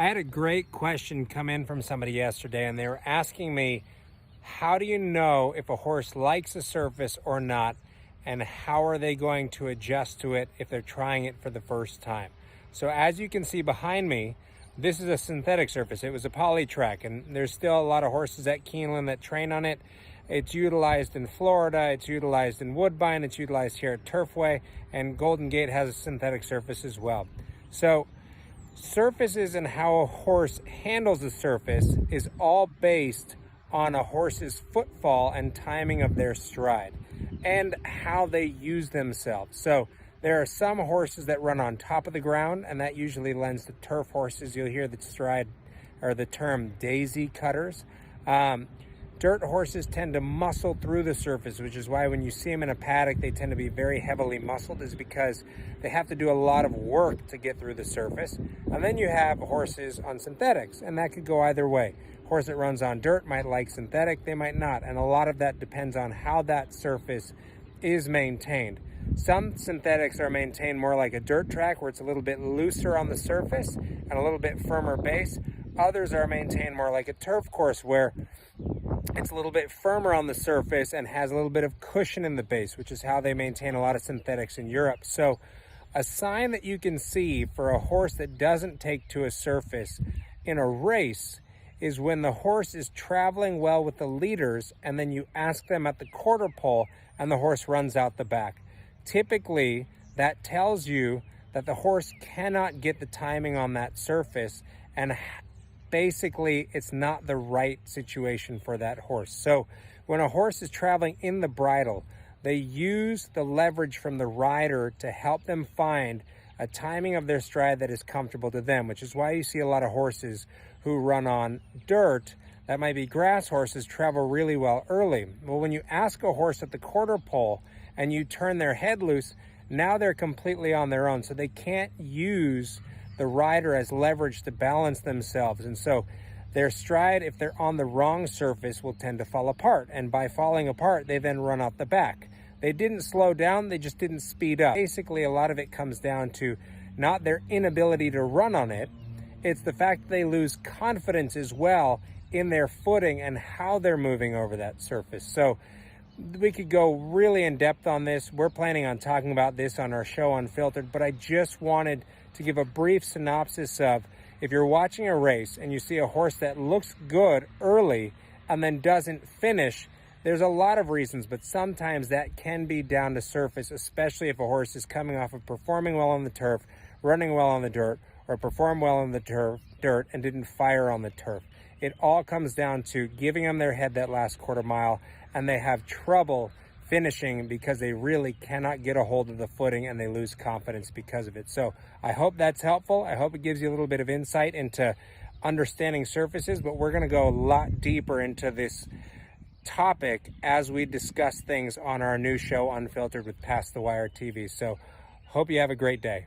I had a great question come in from somebody yesterday, and they were asking me, how do you know if a horse likes a surface or not, and how are they going to adjust to it if they're trying it for the first time? So as you can see behind me, this is a synthetic surface. It was a Polytrack, and there's still a lot of horses at Keeneland that train on it. It's utilized in Florida, it's utilized in Woodbine, it's utilized here at Turfway, and Golden Gate has a synthetic surface as well. So surfaces and how a horse handles the surface is all based on a horse's footfall and timing of their stride and how they use themselves. So there are some horses that run on top of the ground, and that usually lends to turf horses. You'll hear the stride or the term daisy cutters. Dirt horses tend to muscle through the surface, which is why when you see them in a paddock, they tend to be very heavily muscled, is because they have to do a lot of work to get through the surface. And then you have horses on synthetics, and that could go either way. Horse that runs on dirt might like synthetic, they might not. And a lot of that depends on how that surface is maintained. Some synthetics are maintained more like a dirt track, where it's a little bit looser on the surface and a little bit firmer base. Others are maintained more like a turf course, where it's a little bit firmer on the surface and has a little bit of cushion in the base, which is how they maintain a lot of synthetics in Europe. So a sign that you can see for a horse that doesn't take to a surface in a race is when the horse is traveling well with the leaders, and then you ask them at the quarter pole and the horse runs out the back. Typically, that tells you that the horse cannot get the timing on that surface, and basically it's not the right situation for that horse. So when a horse is traveling in the bridle, they use the leverage from the rider to help them find a timing of their stride that is comfortable to them, which is why you see a lot of horses who run on dirt that might be grass horses travel really well early. Well, when you ask a horse at the quarter pole and you turn their head loose, now they're completely on their own, so they can't use the rider as leverage to balance themselves. And so their stride, if they're on the wrong surface, will tend to fall apart. And by falling apart, they then run out the back. They didn't slow down, they just didn't speed up. Basically, a lot of it comes down to not their inability to run on it, it's the fact that they lose confidence as well in their footing and how they're moving over that surface. So we could go really in depth on this. We're planning on talking about this on our show Unfiltered, but I just wanted to give a brief synopsis of, if you're watching a race and you see a horse that looks good early and then doesn't finish, there's a lot of reasons, but sometimes that can be down to surface, especially if a horse is coming off of performing well on the turf, running well on the dirt, or perform well on the dirt and didn't fire on the turf. It all comes down to giving them their head that last quarter mile, and they have trouble finishing because they really cannot get a hold of the footing and they lose confidence because of it. So I hope that's helpful. I hope it gives you a little bit of insight into understanding surfaces, but we're going to go a lot deeper into this topic as we discuss things on our new show Unfiltered with Past the Wire TV. So hope you have a great day.